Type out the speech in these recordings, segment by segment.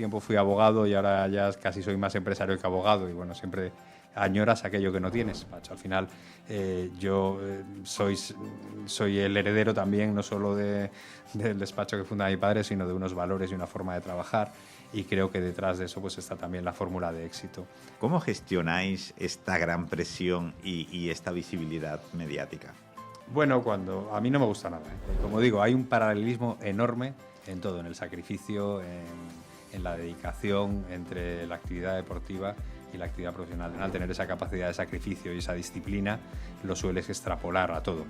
tiempo fui abogado y ahora ya casi soy más empresario que abogado y bueno, siempre añoras aquello que no tienes, macho. Al final yo soy el heredero también, no solo del despacho que funda mi padre, sino de unos valores y una forma de trabajar y creo que detrás de eso pues está también la fórmula de éxito. ¿Cómo gestionáis esta gran presión y esta visibilidad mediática? Bueno, a mí no me gusta nada. Como digo, hay un paralelismo enorme en todo, en el sacrificio, en la dedicación entre la actividad deportiva y la actividad profesional. Al tener esa capacidad de sacrificio y esa disciplina, lo sueles extrapolar a todo.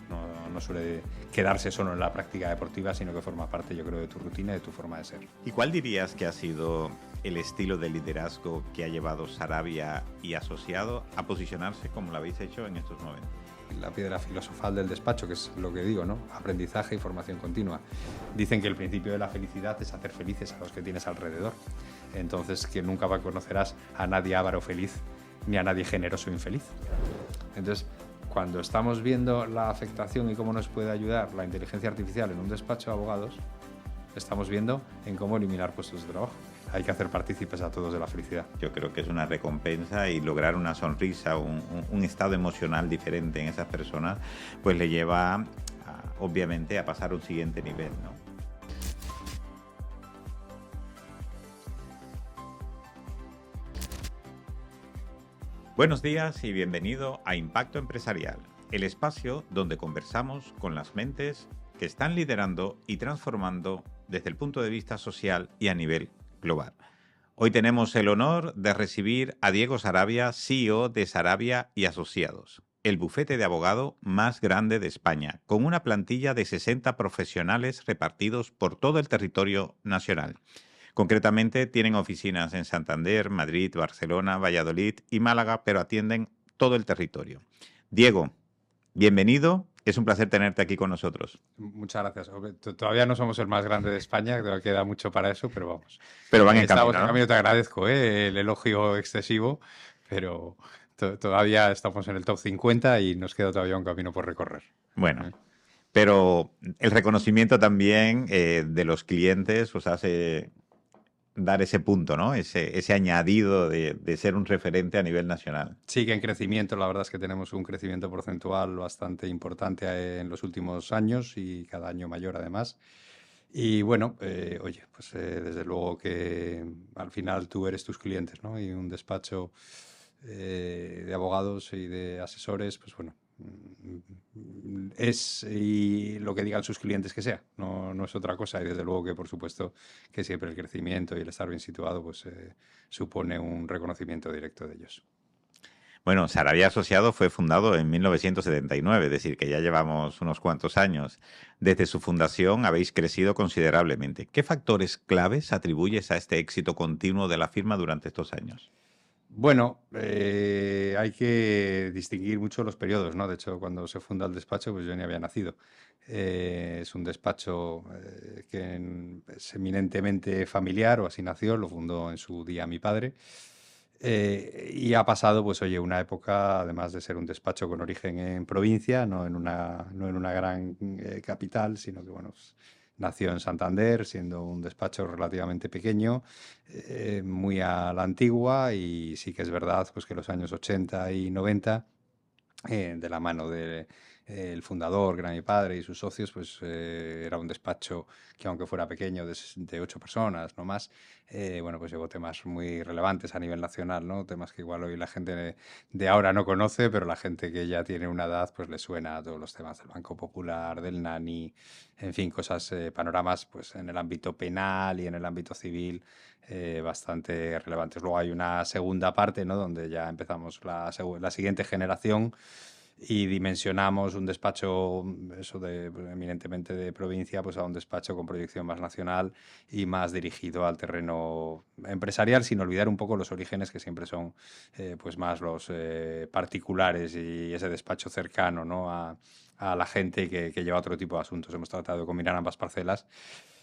No suele quedarse solo en la práctica deportiva, sino que forma parte, yo creo, de tu rutina y de tu forma de ser. ¿Y cuál dirías que ha sido el estilo de liderazgo que ha llevado Sarabia y Asociado a posicionarse como lo habéis hecho en estos momentos? La piedra filosofal del despacho, que es lo que digo, ¿no? Aprendizaje y formación continua. Dicen que el principio de la felicidad es hacer felices a los que tienes alrededor. Entonces, que nunca conocerás a nadie avaro feliz ni a nadie generoso infeliz. Entonces, cuando estamos viendo la afectación y cómo nos puede ayudar la inteligencia artificial en un despacho de abogados, estamos viendo en cómo eliminar puestos de trabajo. Hay que hacer partícipes a todos de la felicidad. Yo creo que es una recompensa y lograr una sonrisa, un estado emocional diferente en esas personas, pues le lleva, obviamente, a pasar a un siguiente nivel, ¿no? Buenos días y bienvenido a Impacto Empresarial, el espacio donde conversamos con las mentes que están liderando y transformando desde el punto de vista social y a nivel global. Hoy tenemos el honor de recibir a Diego Sarabia, CEO de Sarabia y Asociados, el bufete de abogado más grande de España, con una plantilla de 60 profesionales repartidos por todo el territorio nacional. Concretamente, tienen oficinas en Santander, Madrid, Barcelona, Valladolid y Málaga, pero atienden todo el territorio. Diego, bienvenido. Es un placer tenerte aquí con nosotros. Muchas gracias. Todavía no somos el más grande de España, creo que queda mucho para eso, pero vamos. Pero van en Estamos camino, en ¿no? camino, te agradezco el elogio excesivo, pero todavía estamos en el top 50 y nos queda todavía un camino por recorrer. Bueno, pero el reconocimiento también de los clientes os hace dar ese punto, ¿no? Ese añadido de ser un referente a nivel nacional. Sigue en crecimiento, la verdad es que tenemos un crecimiento porcentual bastante importante en los últimos años y cada año mayor además. Y bueno, oye, pues desde luego que al final tú eres tus clientes, ¿no? Y un despacho de abogados y de asesores, pues bueno, es y lo que digan sus clientes que sea, no es otra cosa. Y desde luego que por supuesto que siempre el crecimiento y el estar bien situado pues supone un reconocimiento directo de ellos. Bueno, Sarabia Asociado fue fundado en 1979, es decir, que ya llevamos unos cuantos años. Desde su fundación habéis crecido considerablemente. ¿Qué factores claves atribuyes a este éxito continuo de la firma durante estos años? Bueno, hay que distinguir mucho los periodos, ¿no? De hecho, cuando se funda el despacho, pues yo ni había nacido. Es un despacho es eminentemente familiar, o así nació, lo fundó en su día mi padre. Y ha pasado, pues oye, una época, además de ser un despacho con origen en provincia, no en una gran capital, sino que bueno, pues, nació en Santander, siendo un despacho relativamente pequeño, muy a la antigua, y sí que es verdad pues que los años 80 y 90 de la mano del fundador, que era mi padre, y sus socios, pues era un despacho que aunque fuera pequeño, de 8 personas, no más, bueno, pues llevó temas muy relevantes a nivel nacional, ¿no? Temas que igual hoy la gente de ahora no conoce, pero la gente que ya tiene una edad, pues le suena a todos los temas del Banco Popular, del NANI, en fin, cosas, panoramas, pues en el ámbito penal y en el ámbito civil, bastante relevantes. Luego hay una segunda parte, ¿no? Donde ya empezamos la siguiente generación y dimensionamos un despacho, eso eminentemente de provincia, pues a un despacho con proyección más nacional y más dirigido al terreno empresarial, sin olvidar un poco los orígenes que siempre son pues más los particulares y ese despacho cercano, ¿no? a la gente que lleva otro tipo de asuntos. Hemos tratado de combinar ambas parcelas.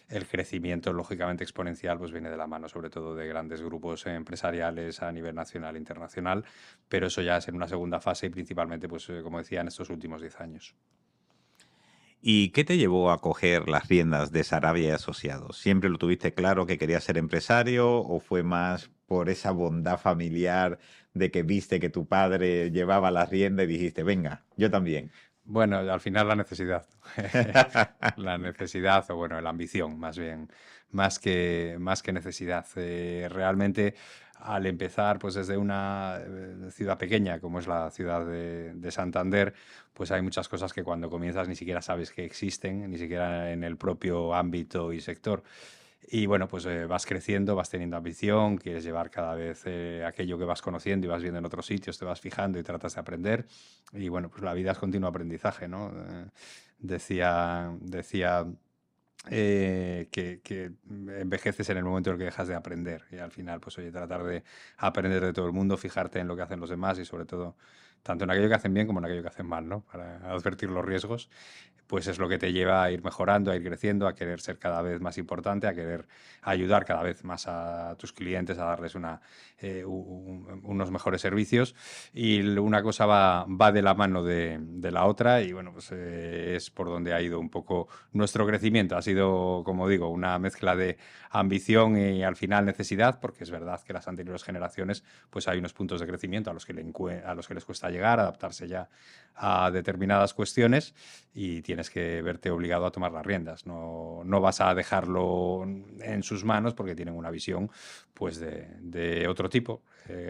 El crecimiento, lógicamente exponencial, pues viene de la mano sobre todo de grandes grupos empresariales a nivel nacional e internacional, pero eso ya es en una segunda fase y principalmente, pues como decía, en estos últimos 10 años. ¿Y qué te llevó a coger las riendas de Sarabia y Asociados? ¿Siempre lo tuviste claro que querías ser empresario o fue más por esa bondad familiar de que viste que tu padre llevaba la rienda y dijiste, venga, yo también? Bueno, al final la necesidad. La necesidad, o bueno, la ambición, más bien, más que necesidad. Realmente, al empezar, pues desde una ciudad pequeña, como es la ciudad de Santander, pues hay muchas cosas que cuando comienzas ni siquiera sabes que existen, ni siquiera en el propio ámbito y sector. Y bueno, pues vas creciendo, vas teniendo ambición, quieres llevar cada vez aquello que vas conociendo y vas viendo en otros sitios, te vas fijando y tratas de aprender. Y bueno, pues la vida es continuo aprendizaje, ¿no? Decía que envejeces en el momento en el que dejas de aprender. Y al final, pues oye, tratar de aprender de todo el mundo, fijarte en lo que hacen los demás y sobre todo, tanto en aquello que hacen bien como en aquello que hacen mal, ¿no? Para advertir los riesgos, pues es lo que te lleva a ir mejorando, a ir creciendo, a querer ser cada vez más importante, a querer ayudar cada vez más a tus clientes, a darles unos mejores servicios. Y una cosa va de la mano de la otra y bueno, pues es por donde ha ido un poco nuestro crecimiento. Ha sido, como digo, una mezcla de ambición y al final necesidad, porque es verdad que las anteriores generaciones pues hay unos puntos de crecimiento a los que les cuesta llegar, adaptarse ya a determinadas cuestiones y tienes que verte obligado a tomar las riendas. No, no vas a dejarlo en sus manos porque tienen una visión pues de otro tipo,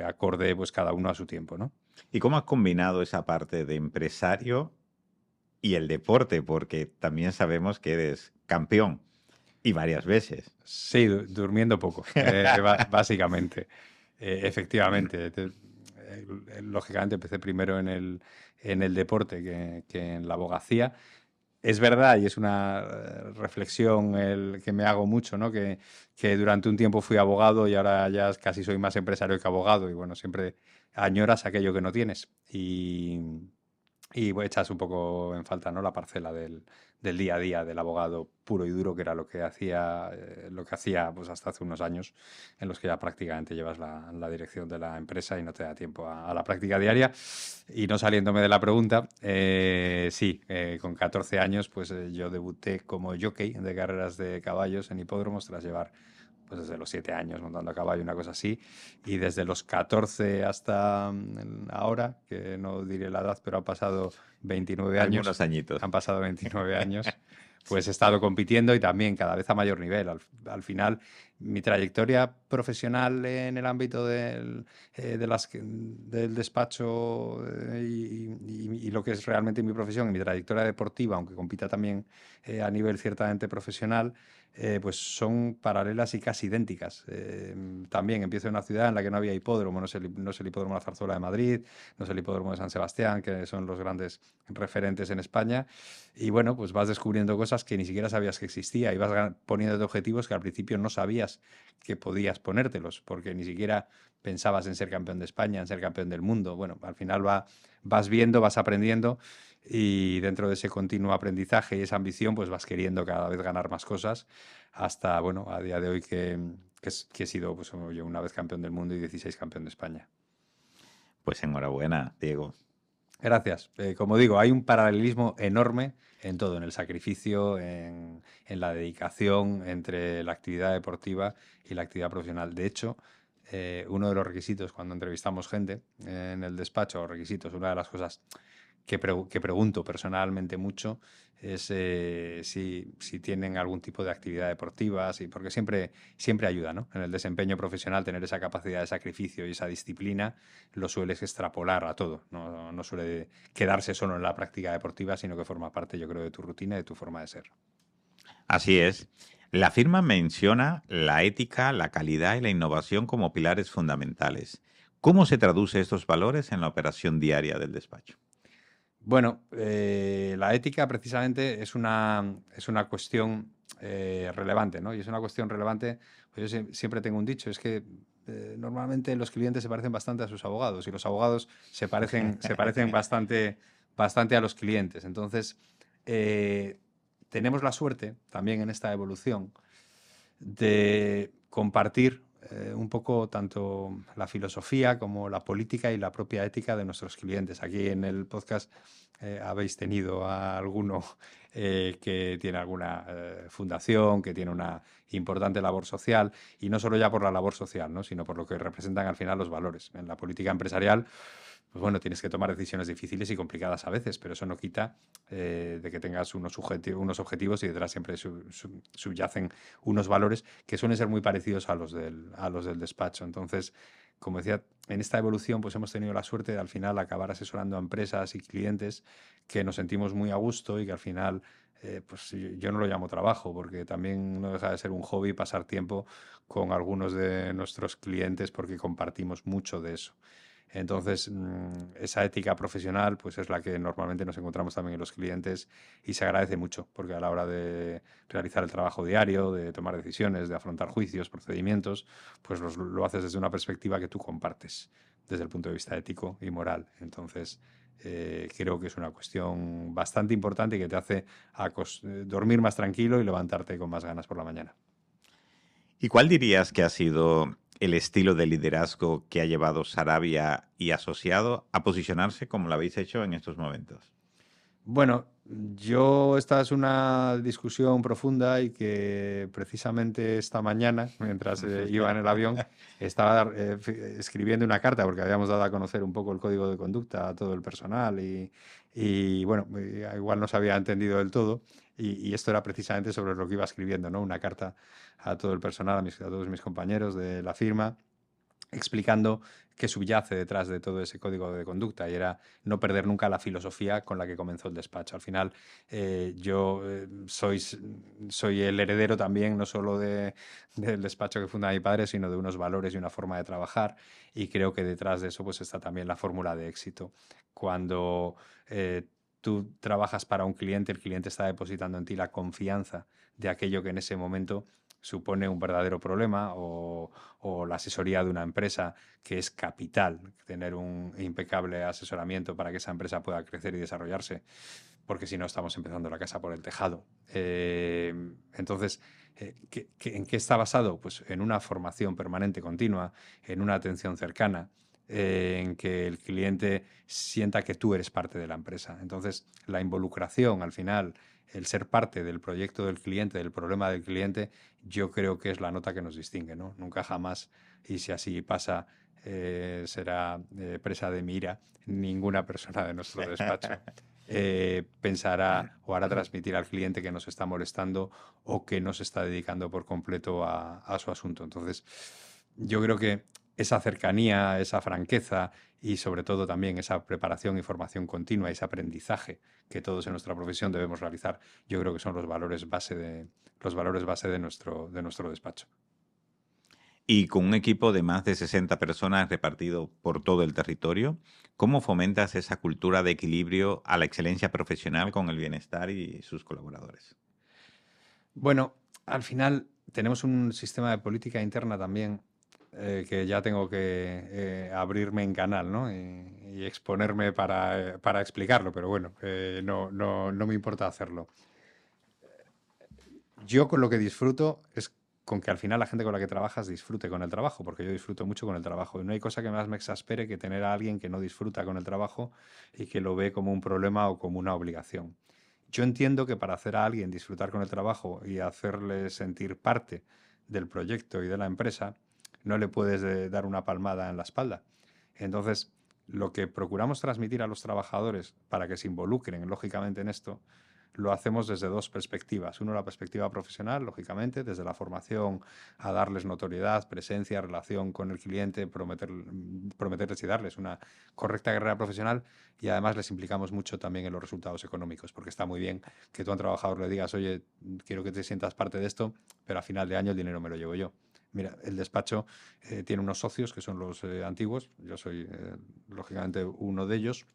acorde pues cada uno a su tiempo, ¿no? ¿Y cómo has combinado esa parte de empresario y el deporte? Porque también sabemos que eres campeón y varias veces. Sí, durmiendo poco, básicamente. Efectivamente. Lógicamente empecé primero en el deporte que en la abogacía. Es verdad, y es una reflexión que me hago mucho, ¿no? Que durante un tiempo fui abogado y ahora ya casi soy más empresario que abogado. Y bueno, siempre añoras aquello que no tienes. Y bueno, echas un poco en falta, ¿no? La parcela del día a día del abogado puro y duro, que era lo que hacía pues hasta hace unos años, en los que ya prácticamente llevas la dirección de la empresa y no te da tiempo a la práctica diaria. Y no saliéndome de la pregunta, sí, con 14 años, pues yo debuté como jockey de carreras de caballos en hipódromos tras llevar pues desde los 7 años montando a caballo, una cosa así, y desde los 14 hasta ahora, que no diré la edad, pero han pasado 29 años, Algunos añitos. han pasado 29 años, pues he estado compitiendo y también cada vez a mayor nivel. Al final, mi trayectoria profesional en el ámbito del despacho y lo que es realmente mi profesión y mi trayectoria deportiva, aunque compita también a nivel ciertamente profesional, pues son paralelas y casi idénticas. También empiezo en una ciudad en la que no había hipódromo, no es el hipódromo de la Zarzuela de Madrid, no es el hipódromo de San Sebastián, que son los grandes referentes en España. Y bueno, pues vas descubriendo cosas que ni siquiera sabías que existía y vas poniéndote objetivos que al principio no sabías que podías ponértelos, porque ni siquiera pensabas en ser campeón de España, en ser campeón del mundo. Bueno, al final vas viendo, vas aprendiendo y dentro de ese continuo aprendizaje y esa ambición, pues vas queriendo cada vez ganar más cosas hasta, bueno, a día de hoy que he sido pues, yo una vez campeón del mundo y 16 campeón de España. Pues enhorabuena, Diego. Gracias. Como digo, hay un paralelismo enorme en todo, en el sacrificio, en la dedicación entre la actividad deportiva y la actividad profesional. De hecho, uno de los requisitos cuando entrevistamos gente en el despacho, requisitos, una de las cosas que pregunto personalmente mucho es si tienen algún tipo de actividad deportiva, porque siempre ayuda, ¿no? En el desempeño profesional tener esa capacidad de sacrificio y esa disciplina lo sueles extrapolar a todo, no suele quedarse solo en la práctica deportiva, sino que forma parte, yo creo, de tu rutina y de tu forma de ser. Así es. La firma menciona la ética, la calidad y la innovación como pilares fundamentales. ¿Cómo se traduce estos valores en la operación diaria del despacho? Bueno, la ética precisamente es una cuestión relevante, ¿no? Y es una cuestión relevante, pues yo siempre tengo un dicho, es que normalmente los clientes se parecen bastante a sus abogados y los abogados se parecen bastante a los clientes. Entonces, eh, tenemos la suerte también en esta evolución de compartir un poco tanto la filosofía como la política y la propia ética de nuestros clientes. Aquí en el podcast habéis tenido a alguno que tiene alguna fundación, que tiene una importante labor social, y no solo ya por la labor social, ¿no? Sino por lo que representan al final los valores. En la política empresarial, pues bueno, tienes que tomar decisiones difíciles y complicadas a veces, pero eso no quita de que tengas unos objetivos y detrás siempre subyacen unos valores que suelen ser muy parecidos a los del despacho. Entonces, como decía, en esta evolución pues hemos tenido la suerte de al final acabar asesorando a empresas y clientes que nos sentimos muy a gusto y que al final pues yo no lo llamo trabajo, porque también no deja de ser un hobby pasar tiempo con algunos de nuestros clientes porque compartimos mucho de eso. Entonces, esa ética profesional pues es la que normalmente nos encontramos también en los clientes y se agradece mucho, porque a la hora de realizar el trabajo diario, de tomar decisiones, de afrontar juicios, procedimientos, pues lo haces desde una perspectiva que tú compartes, desde el punto de vista ético y moral. Entonces, creo que es una cuestión bastante importante y que te hace dormir más tranquilo y levantarte con más ganas por la mañana. ¿Y cuál dirías que ha sido el estilo de liderazgo que ha llevado Sarabia y Asociado a posicionarse como lo habéis hecho en estos momentos? Bueno, esta es una discusión profunda y que precisamente esta mañana, mientras iba en el avión, estaba escribiendo una carta porque habíamos dado a conocer un poco el código de conducta a todo el personal y bueno, igual no se había entendido del todo y esto era precisamente sobre lo que iba escribiendo, ¿no? Una carta a todo el personal, a todos mis compañeros de la firma explicando qué subyace detrás de todo ese código de conducta y era no perder nunca la filosofía con la que comenzó el despacho. Al final, yo soy el heredero también, no solo del despacho que funda mi padre, sino de unos valores y una forma de trabajar y creo que detrás de eso pues está también la fórmula de éxito. Cuando tú trabajas para un cliente, el cliente está depositando en ti la confianza de aquello que en ese momento supone un verdadero problema o la asesoría de una empresa, que es capital tener un impecable asesoramiento para que esa empresa pueda crecer y desarrollarse, porque si no estamos empezando la casa por el tejado. Entonces, ¿en qué está basado? Pues en una formación permanente continua, en una atención cercana, en que el cliente sienta que tú eres parte de la empresa. Entonces, la involucración al final, el ser parte del proyecto del cliente, del problema del cliente, yo creo que es la nota que nos distingue, ¿no? Nunca jamás, y si así pasa, será presa de mi ira ninguna persona de nuestro despacho pensará o hará transmitir al cliente que nos está molestando o que no se está dedicando por completo a su asunto. Entonces, yo creo que esa cercanía, esa franqueza y sobre todo también esa preparación y formación continua, ese aprendizaje que todos en nuestra profesión debemos realizar, yo creo que son los valores base de nuestro despacho. Y con un equipo de más de 60 personas repartido por todo el territorio, ¿cómo fomentas esa cultura de equilibrio a la excelencia profesional con el bienestar y sus colaboradores? Bueno, al final tenemos un sistema de política interna también que ya tengo que abrirme en canal, ¿no? Y exponerme para explicarlo, pero bueno, no me importa hacerlo. Yo con lo que disfruto es con que al final la gente con la que trabajas disfrute con el trabajo, porque yo disfruto mucho con el trabajo y no hay cosa que más me exaspere que tener a alguien que no disfruta con el trabajo y que lo ve como un problema o como una obligación. Yo entiendo que para hacer a alguien disfrutar con el trabajo y hacerle sentir parte del proyecto y de la empresa, no le puedes dar una palmada en la espalda. Entonces, lo que procuramos transmitir a los trabajadores para que se involucren lógicamente en esto, lo hacemos desde dos perspectivas. Uno, la perspectiva profesional, lógicamente, desde la formación a darles notoriedad, presencia, relación con el cliente, prometerles y darles una correcta carrera profesional y además les implicamos mucho también en los resultados económicos, porque está muy bien que tú a un trabajador le digas, oye, quiero que te sientas parte de esto, pero a final de año el dinero me lo llevo yo. Mira, el despacho tiene unos socios que son los antiguos, yo soy lógicamente uno de ellos,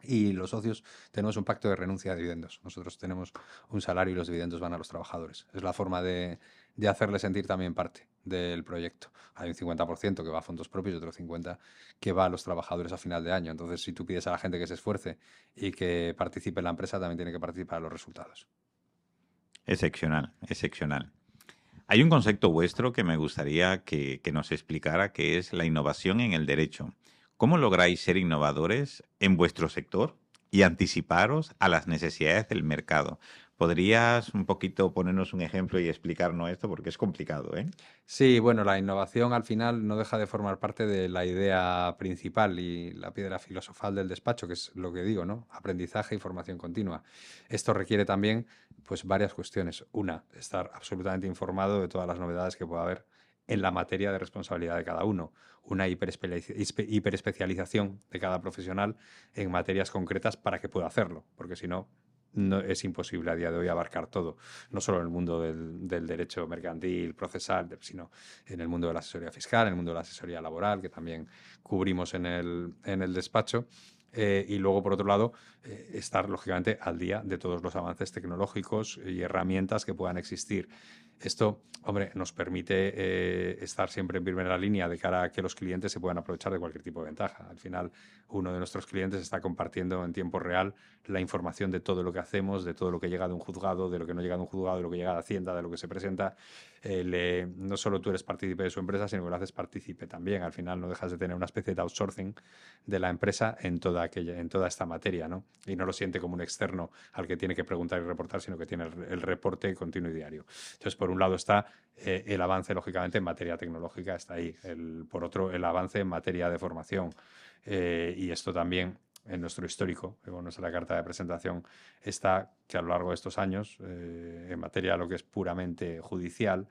y los socios tenemos un pacto de renuncia a dividendos. Nosotros tenemos un salario y los dividendos van a los trabajadores. Es la forma de hacerles sentir también parte del proyecto. Hay un 50% que va a fondos propios y otro 50% que va a los trabajadores a final de año. Entonces, si tú pides a la gente que se esfuerce y que participe en la empresa, también tiene que participar en los resultados. Excepcional, excepcional. Hay un concepto vuestro que me gustaría que nos explicara, que es la innovación en el derecho. ¿Cómo lográis ser innovadores en vuestro sector y anticiparos a las necesidades del mercado? ¿Podrías un poquito ponernos un ejemplo y explicarnos esto? Porque es complicado, ¿eh? Sí, bueno, la innovación al final no deja de formar parte de la idea principal y la piedra filosofal del despacho, que es lo que digo, ¿no? Aprendizaje y formación continua. Esto requiere también, pues, varias cuestiones. Una, estar absolutamente informado de todas las novedades que pueda haber en la materia de responsabilidad de cada uno. Una hiperespecialización de cada profesional en materias concretas para que pueda hacerlo, porque si no, no es imposible a día de hoy abarcar todo no solo en el mundo del derecho mercantil, procesal, sino en el mundo de la asesoría fiscal, en el mundo de la asesoría laboral, que también cubrimos en el despacho. Y luego, por otro lado, estar lógicamente al día de todos los avances tecnológicos y herramientas que puedan existir. Esto, hombre, nos permite estar siempre en primera línea de cara a que los clientes se puedan aprovechar de cualquier tipo de ventaja. Al final, uno de nuestros clientes está compartiendo en tiempo real la información de todo lo que hacemos, de todo lo que llega de un juzgado, de lo que no llega de un juzgado, de lo que llega de Hacienda, de lo que se presenta. No solo tú eres partícipe de su empresa, sino que lo haces partícipe también. Al final no dejas de tener una especie de outsourcing de la empresa en toda esta materia, ¿no? Y no lo siente como un externo al que tiene que preguntar y reportar, sino que tiene el reporte continuo y diario. Entonces, por un lado está el avance, lógicamente, en materia tecnológica, está ahí. Por otro, el avance en materia de formación. Y esto también en nuestro histórico, en nuestra carta de presentación, está que a lo largo de estos años, en materia de lo que es puramente judicial,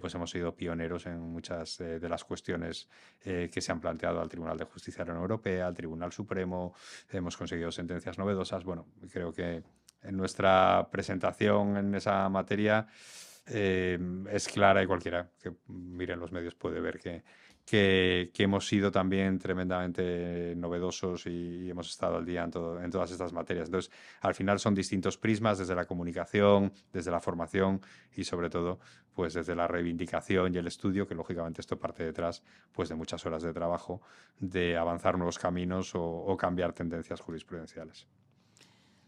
pues hemos sido pioneros en muchas de las cuestiones que se han planteado al Tribunal de Justicia de la Unión Europea, al Tribunal Supremo, hemos conseguido sentencias novedosas. Bueno, creo que en nuestra presentación en esa materia es clara y cualquiera que mire en los medios puede ver que hemos sido también tremendamente novedosos y hemos estado al día en todas estas materias. Entonces, al final son distintos prismas desde la comunicación, desde la formación y sobre todo, pues desde la reivindicación y el estudio, que lógicamente esto parte detrás, pues de muchas horas de trabajo, de avanzar nuevos caminos o cambiar tendencias jurisprudenciales.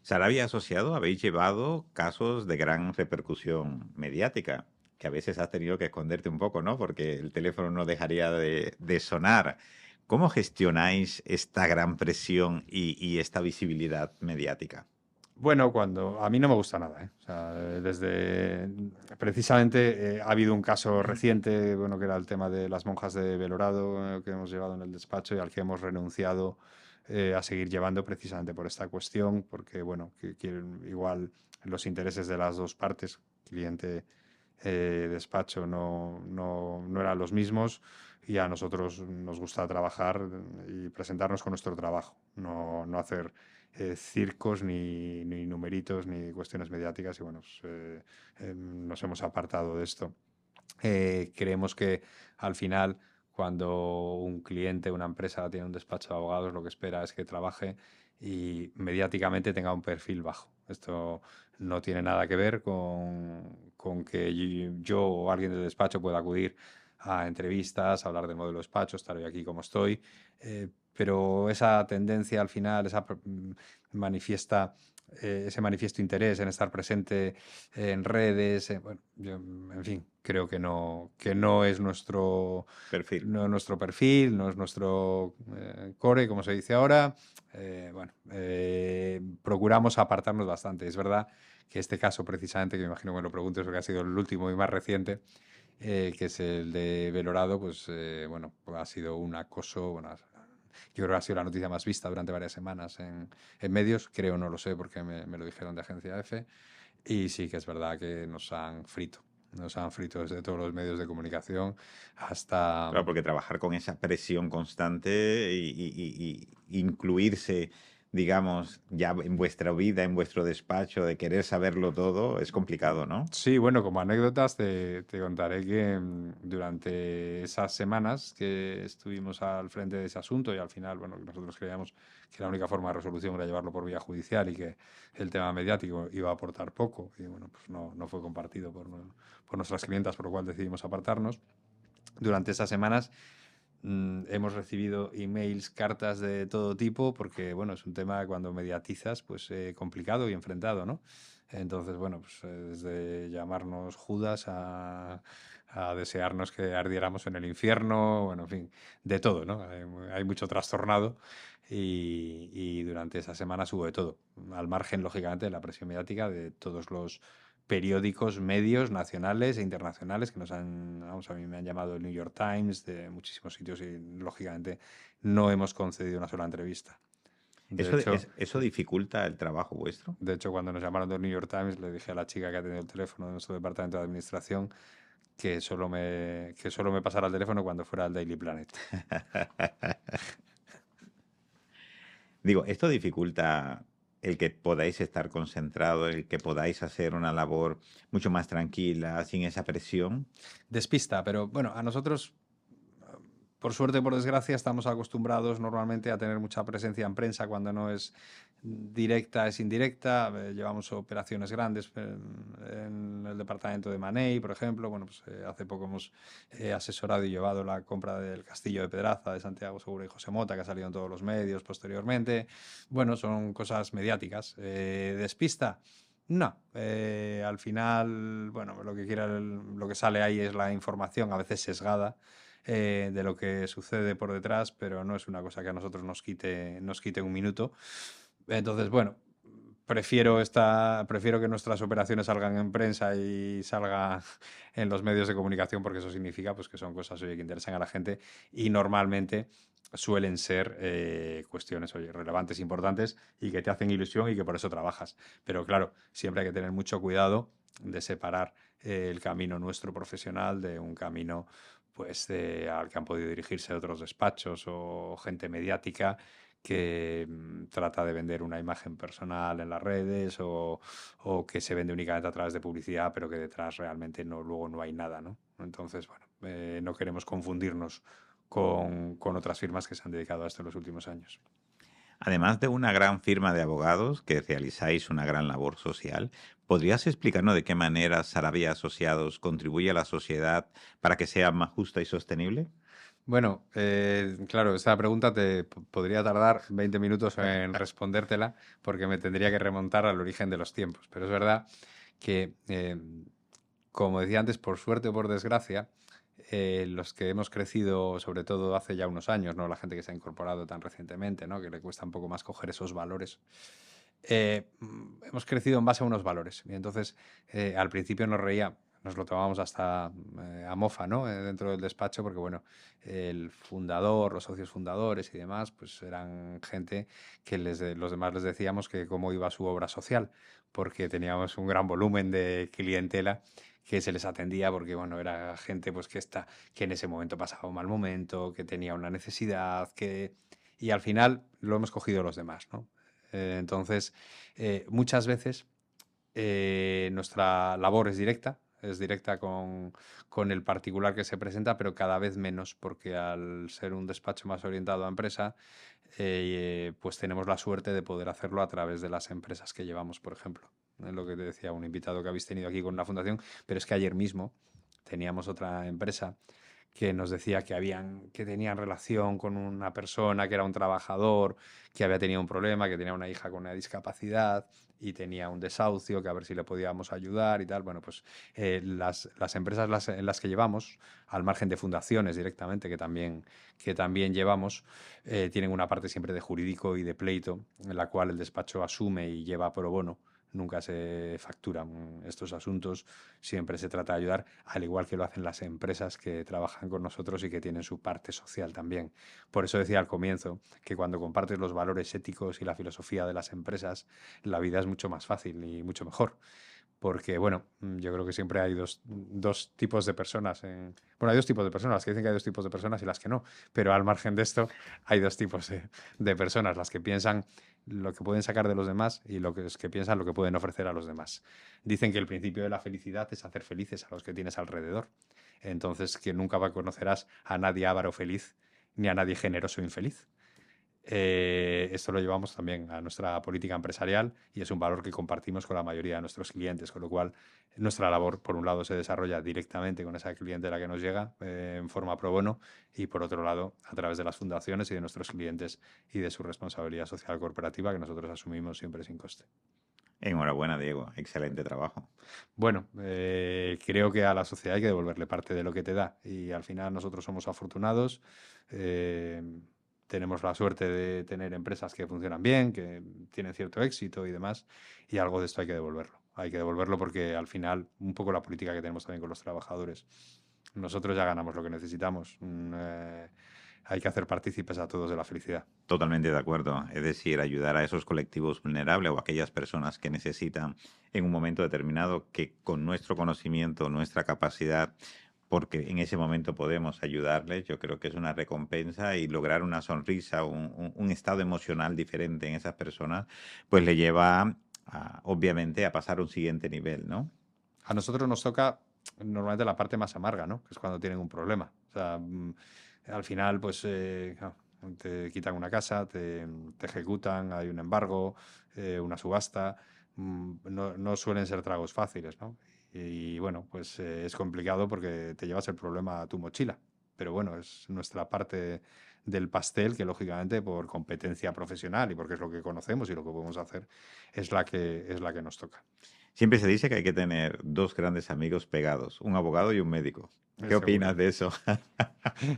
Sarabia Asociado habéis llevado casos de gran repercusión mediática, que a veces has tenido que esconderte un poco, ¿no? Porque el teléfono no dejaría de sonar. ¿Cómo gestionáis esta gran presión y esta visibilidad mediática? Bueno, cuando a mí no me gusta nada, ¿eh? O sea, desde precisamente ha habido un caso reciente, bueno, que era el tema de las monjas de Belorado que hemos llevado en el despacho y al que hemos renunciado a seguir llevando precisamente por esta cuestión, porque bueno, que quieren igual los intereses de las dos partes, cliente despacho no eran los mismos y a nosotros nos gusta trabajar y presentarnos con nuestro trabajo, no hacer circos ni numeritos ni cuestiones mediáticas y bueno, pues, nos hemos apartado de esto. Creemos que al final cuando un cliente, una empresa tiene un despacho de abogados, lo que espera es que trabaje y mediáticamente tenga un perfil bajo. Esto no tiene nada que ver con que yo o alguien del despacho pueda acudir a entrevistas, hablar del modelo de despacho, estar hoy aquí como estoy, pero esa tendencia al final, manifiesta, ese manifiesto interés en estar presente en redes, bueno, en fin, creo que no es Perfil. no es nuestro perfil, no es nuestro core, como se dice ahora. Procuramos apartarnos bastante. Es verdad que este caso, precisamente, que me imagino que me lo preguntes, porque ha sido el último y más reciente, que es el de Belorado, pues bueno, ha sido un acoso, bueno, yo creo que ha sido la noticia más vista durante varias semanas en medios, creo, no lo sé, porque me lo dijeron de Agencia F, y sí que es verdad que nos han frito desde todos los medios de comunicación hasta... Claro, porque trabajar con esa presión constante y incluirse, digamos, ya en vuestra vida, en vuestro despacho, de querer saberlo todo, es complicado, ¿no? Sí, bueno, como anécdotas te contaré que durante esas semanas que estuvimos al frente de ese asunto y al final, bueno, nosotros creíamos que la única forma de resolución era llevarlo por vía judicial y que el tema mediático iba a aportar poco y bueno, pues no fue compartido por nuestras clientas, por lo cual decidimos apartarnos. Durante esas semanas hemos recibido emails, cartas de todo tipo, porque bueno, es un tema cuando mediatizas, pues complicado y enfrentado, ¿no? Entonces, bueno, pues desde llamarnos Judas a desearnos que ardiéramos en el infierno, bueno, en fin, de todo, ¿no? Hay mucho trastornado y durante esa semana hubo de todo, al margen, lógicamente, de la presión mediática de todos los periódicos, medios nacionales e internacionales que nos han, vamos, a mí me han llamado el New York Times, de muchísimos sitios y lógicamente no hemos concedido una sola entrevista. De hecho, ¿Eso dificulta el trabajo vuestro? de hecho, cuando nos llamaron del New York Times, le dije a la chica que ha tenido el teléfono de nuestro departamento de administración que solo me pasara el teléfono cuando fuera al Daily Planet. Digo, ¿esto dificulta el que podáis estar concentrado, el que podáis hacer una labor mucho más tranquila, sin esa presión? Despista, pero bueno, a nosotros, por suerte o por desgracia, estamos acostumbrados normalmente a tener mucha presencia en prensa cuando no es directa, es indirecta. Llevamos operaciones grandes en el departamento de Manei, por ejemplo. Bueno, pues hace poco hemos asesorado y llevado la compra del Castillo de Pedraza de Santiago Segura y José Mota, que ha salido en todos los medios posteriormente. Bueno, son cosas mediáticas. ¿Despista? No, al final, bueno, lo que sale ahí es la información, a veces sesgada, de lo que sucede por detrás, pero no es una cosa que a nosotros nos quite un minuto. Entonces, bueno, prefiero que nuestras operaciones salgan en prensa y salgan en los medios de comunicación, porque eso significa pues, que son cosas, oye, que interesan a la gente y normalmente suelen ser cuestiones, oye, relevantes, importantes y que te hacen ilusión y que por eso trabajas. Pero claro, siempre hay que tener mucho cuidado de separar el camino nuestro profesional de un camino pues al que han podido dirigirse otros despachos o gente mediática que trata de vender una imagen personal en las redes o que se vende únicamente a través de publicidad, pero que detrás realmente luego no hay nada, ¿no? Entonces, bueno, no queremos confundirnos con otras firmas que se han dedicado a esto en los últimos años. Además de una gran firma de abogados que realizáis una gran labor social, ¿podrías explicarnos de qué manera Sarabia Asociados contribuye a la sociedad para que sea más justa y sostenible? Bueno, claro, esta pregunta podría tardar 20 minutos en respondértela porque me tendría que remontar al origen de los tiempos. Pero es verdad que, como decía antes, por suerte o por desgracia, los que hemos crecido, sobre todo hace ya unos años, ¿no? La gente que se ha incorporado tan recientemente, ¿no? Que le cuesta un poco más coger esos valores. Hemos crecido en base a unos valores. Y entonces, al principio nos lo tomábamos hasta a mofa, ¿no? Dentro del despacho, porque bueno, el fundador, los socios fundadores y demás, pues eran gente que los demás les decíamos que cómo iba su obra social, porque teníamos un gran volumen de clientela que se les atendía porque, bueno, era gente pues que en ese momento pasaba un mal momento, que tenía una necesidad, y al final lo hemos cogido los demás, ¿no? Entonces, muchas veces nuestra labor es directa con el particular que se presenta, pero cada vez menos, porque al ser un despacho más orientado a empresa, pues tenemos la suerte de poder hacerlo a través de las empresas que llevamos, por ejemplo. Es lo que te decía, un invitado que habéis tenido aquí con una fundación, pero es que ayer mismo teníamos otra empresa que nos decía que tenían relación con una persona que era un trabajador, que había tenido un problema, que tenía una hija con una discapacidad y tenía un desahucio, que a ver si le podíamos ayudar y tal. Bueno, pues las empresas en las que llevamos, al margen de fundaciones directamente, que también llevamos, tienen una parte siempre de jurídico y de pleito, en la cual el despacho asume y lleva pro bono. Nunca se facturan estos asuntos, siempre se trata de ayudar, al igual que lo hacen las empresas que trabajan con nosotros y que tienen su parte social también. Por eso decía al comienzo que cuando compartes los valores éticos y la filosofía de las empresas, la vida es mucho más fácil y mucho mejor. Porque, bueno, yo creo que siempre hay dos tipos de personas. Bueno, hay dos tipos de personas, las que dicen que hay dos tipos de personas y las que no. Pero al margen de esto, hay dos tipos de personas, las que piensan lo que pueden sacar de los demás y los que piensan lo que pueden ofrecer a los demás. Dicen que el principio de la felicidad es hacer felices a los que tienes alrededor. Entonces, que nunca conocerás a nadie avaro feliz ni a nadie generoso infeliz. Esto lo llevamos también a nuestra política empresarial y es un valor que compartimos con la mayoría de nuestros clientes, con lo cual nuestra labor, por un lado, se desarrolla directamente con esa clientela que nos llega en forma pro bono y, por otro lado, a través de las fundaciones y de nuestros clientes y de su responsabilidad social corporativa que nosotros asumimos siempre sin coste. Enhorabuena, Diego. Excelente trabajo. Bueno, creo que a la sociedad hay que devolverle parte de lo que te da y al final nosotros somos afortunados, eh, tenemos la suerte de tener empresas que funcionan bien, que tienen cierto éxito y demás, y algo de esto hay que devolverlo. Hay que devolverlo porque al final, un poco la política que tenemos también con los trabajadores, nosotros ya ganamos lo que necesitamos. Hay que hacer partícipes a todos de la felicidad. Totalmente de acuerdo. Es decir, ayudar a esos colectivos vulnerables o a aquellas personas que necesitan en un momento determinado que con nuestro conocimiento, nuestra capacidad, porque en ese momento podemos ayudarles, yo creo que es una recompensa y lograr una sonrisa, un estado emocional diferente en esas personas, pues le lleva, obviamente, a pasar a un siguiente nivel, ¿no? A nosotros nos toca normalmente la parte más amarga, ¿no? Que es cuando tienen un problema. O sea, al final, pues claro, te quitan una casa, te ejecutan, hay un embargo, una subasta. No suelen ser tragos fáciles, ¿no? Y bueno, pues es complicado porque te llevas el problema a tu mochila. Pero bueno, es nuestra parte del pastel que lógicamente por competencia profesional y porque es lo que conocemos y lo que podemos hacer es la que nos toca. Siempre se dice que hay que tener dos grandes amigos pegados, un abogado y un médico. ¿Qué Seguro. opinas de eso?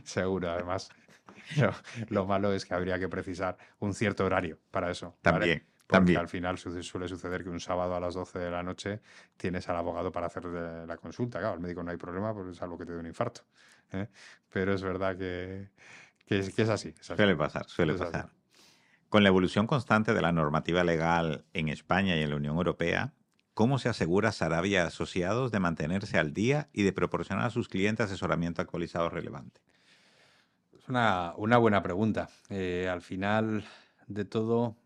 Seguro, además, lo, lo malo es que habría que precisar un cierto horario para eso, ¿vale? También, Porque también. al final suele suceder que un sábado a las 12 de la noche tienes al abogado para hacer la consulta. Claro, el médico no hay problema, pues salvo que te dé un infarto. ¿Eh? Pero es verdad que es así, es así, Suele pasar, suele es así. pasar. Con la evolución constante de la normativa legal en España y en la Unión Europea, ¿cómo se asegura Sarabia Asociados de mantenerse al día y de proporcionar a sus clientes asesoramiento actualizado relevante? Es una buena pregunta. Al final de todo,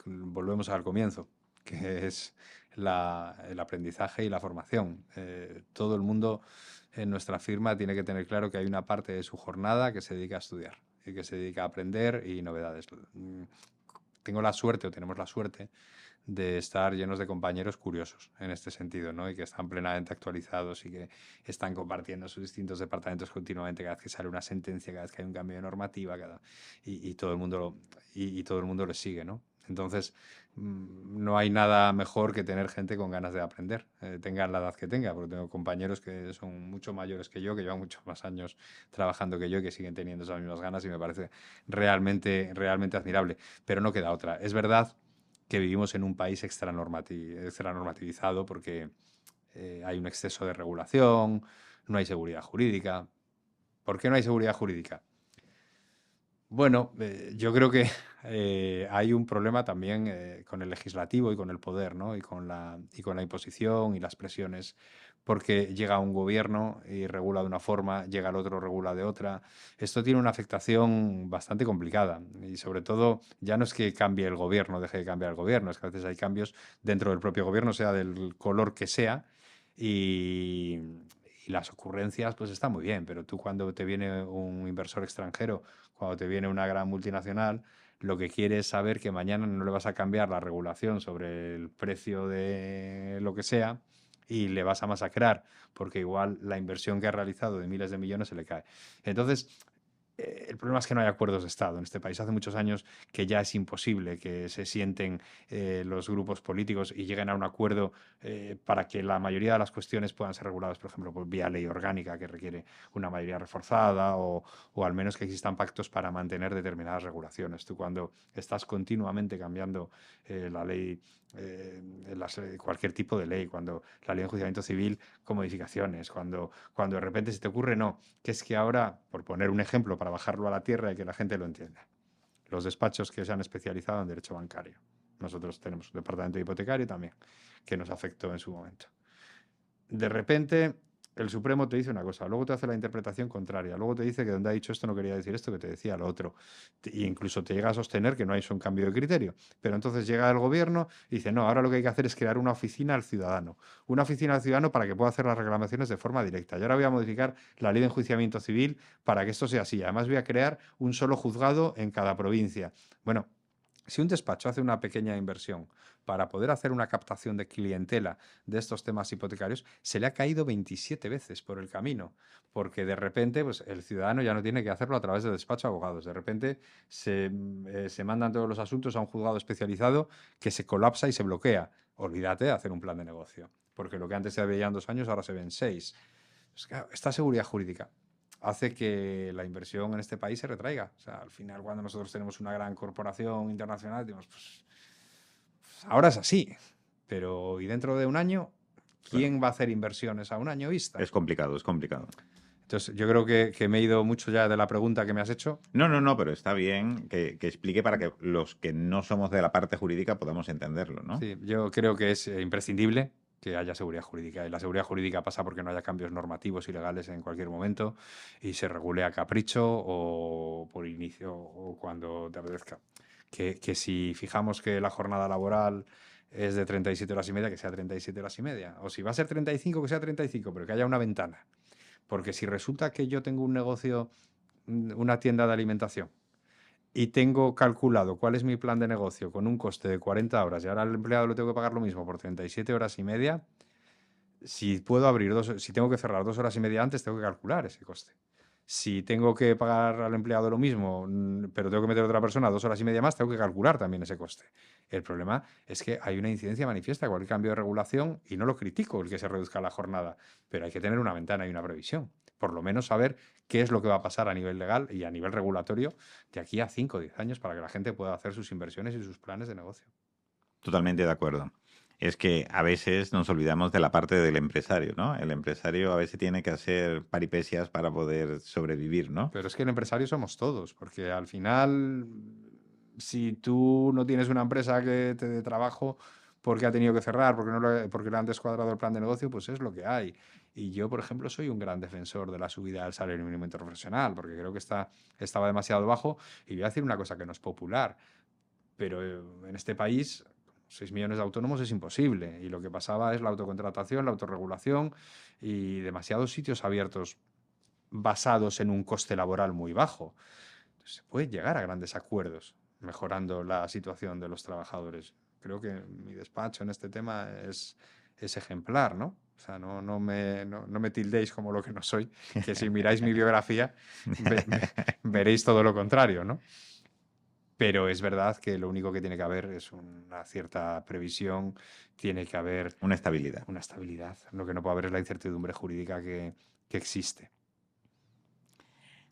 volvemos al comienzo, que es el aprendizaje y la formación. Todo el mundo en nuestra firma tiene que tener claro que hay una parte de su jornada que se dedica a estudiar y que se dedica a aprender y novedades. Tengo la suerte o tenemos la suerte de estar llenos de compañeros curiosos en este sentido, ¿no? Y que están plenamente actualizados y que están compartiendo sus distintos departamentos continuamente cada vez que sale una sentencia, cada vez que hay un cambio de normativa, y todo el mundo y todo el mundo les sigue, ¿no? Entonces, no hay nada mejor que tener gente con ganas de aprender, tengan la edad que tenga, porque tengo compañeros que son mucho mayores que yo, que llevan muchos más años trabajando que yo y que siguen teniendo esas mismas ganas y me parece realmente admirable, pero no queda otra. Es verdad que vivimos en un país extranormativizado porque hay un exceso de regulación, no hay seguridad jurídica. ¿Por qué no hay seguridad jurídica? Bueno, yo creo que hay un problema también con el legislativo y con el poder, ¿no? Y con la imposición y las presiones, porque llega un gobierno y regula de una forma, llega el otro, regula de otra. Esto tiene una afectación bastante complicada y sobre todo ya no es que cambie el gobierno, deje de cambiar el gobierno, es que a veces hay cambios dentro del propio gobierno, sea del color que sea, y, y las ocurrencias pues están muy bien, pero tú cuando te viene un inversor extranjero, cuando te viene una gran multinacional, lo que quiere es saber que mañana no le vas a cambiar la regulación sobre el precio de lo que sea y le vas a masacrar, porque igual la inversión que ha realizado de miles de millones se le cae. Entonces, el problema es que no hay acuerdos de Estado en este país. Hace muchos años que ya es imposible que se sienten los grupos políticos y lleguen a un acuerdo para que la mayoría de las cuestiones puedan ser reguladas, por ejemplo, por vía ley orgánica que requiere una mayoría reforzada o al menos que existan pactos para mantener determinadas regulaciones. Tú cuando estás continuamente cambiando la ley, cualquier tipo de ley, cuando la ley de enjuiciamiento civil con modificaciones, cuando de repente se te ocurre, no, que es que ahora, por poner un ejemplo para bajarlo a la tierra y que la gente lo entienda, los despachos que se han especializado en derecho bancario. Nosotros tenemos un departamento de hipotecario también, que nos afectó en su momento. De repente el Supremo te dice una cosa, luego te hace la interpretación contraria, luego te dice que donde ha dicho esto no quería decir esto, que te decía lo otro. E incluso te llega a sostener que no hay un cambio de criterio. Pero entonces llega el gobierno y dice, no, ahora lo que hay que hacer es crear una oficina al ciudadano. Una oficina al ciudadano para que pueda hacer las reclamaciones de forma directa. Y ahora voy a modificar la ley de enjuiciamiento civil para que esto sea así. Además voy a crear un solo juzgado en cada provincia. Bueno, si un despacho hace una pequeña inversión para poder hacer una captación de clientela de estos temas hipotecarios, se le ha caído 27 veces por el camino, porque de repente pues, el ciudadano ya no tiene que hacerlo a través del despacho de abogados. De repente se mandan todos los asuntos a un juzgado especializado que se colapsa y se bloquea. Olvídate de hacer un plan de negocio, porque lo que antes se veía en 2 años ahora se ven 6. Pues, claro, esta seguridad jurídica hace que la inversión en este país se retraiga. O sea, al final, cuando nosotros tenemos una gran corporación internacional, decimos, pues ahora es así, pero ¿y dentro de un año? Claro. ¿Quién va a hacer inversiones a un año vista? Es complicado, es complicado. Entonces, yo creo que me he ido mucho ya de la pregunta que me has hecho. No, pero está bien que explique para que los que no somos de la parte jurídica podamos entenderlo, ¿no? Sí, yo creo que es imprescindible que haya seguridad jurídica. Y la seguridad jurídica pasa porque no haya cambios normativos y legales en cualquier momento y se regule a capricho o por inicio o cuando te apetezca. Que si fijamos que la jornada laboral es de 37 horas y media, que sea 37 horas y media. O si va a ser 35, que sea 35, pero que haya una ventana. Porque si resulta que yo tengo un negocio, una tienda de alimentación, y tengo calculado cuál es mi plan de negocio con un coste de 40 horas y ahora al empleado le tengo que pagar lo mismo por 37 horas y media, si puedo abrir si tengo que cerrar 2 horas y media antes, tengo que calcular ese coste. Si tengo que pagar al empleado lo mismo, pero tengo que meter a otra persona 2 horas y media más, tengo que calcular también ese coste. El problema es que hay una incidencia manifiesta con el cambio de regulación y no lo critico el que se reduzca la jornada, pero hay que tener una ventana y una previsión. Por lo menos saber qué es lo que va a pasar a nivel legal y a nivel regulatorio de aquí a 5 o 10 años para que la gente pueda hacer sus inversiones y sus planes de negocio. Totalmente de acuerdo. Es que a veces nos olvidamos de la parte del empresario, ¿no? El empresario a veces tiene que hacer peripecias para poder sobrevivir, ¿no? Pero es que el empresario somos todos, porque al final, si tú no tienes una empresa que te dé trabajo porque ha tenido que cerrar, porque le han descuadrado el plan de negocio, pues es lo que hay. Y yo, por ejemplo, soy un gran defensor de la subida del salario mínimo interprofesional, porque creo que estaba demasiado bajo. Y voy a decir una cosa que no es popular, pero en este país 6 millones de autónomos es imposible. Y lo que pasaba es la autocontratación, la autorregulación y demasiados sitios abiertos basados en un coste laboral muy bajo. Entonces, se puede llegar a grandes acuerdos mejorando la situación de los trabajadores. Creo que mi despacho en este tema es ejemplar, ¿no? O sea, no me tildéis como lo que no soy, que si miráis mi biografía veréis todo lo contrario, ¿no? Pero es verdad que lo único que tiene que haber es una cierta previsión, tiene que haber Una estabilidad. una estabilidad. Lo que no puede haber es la incertidumbre jurídica que existe.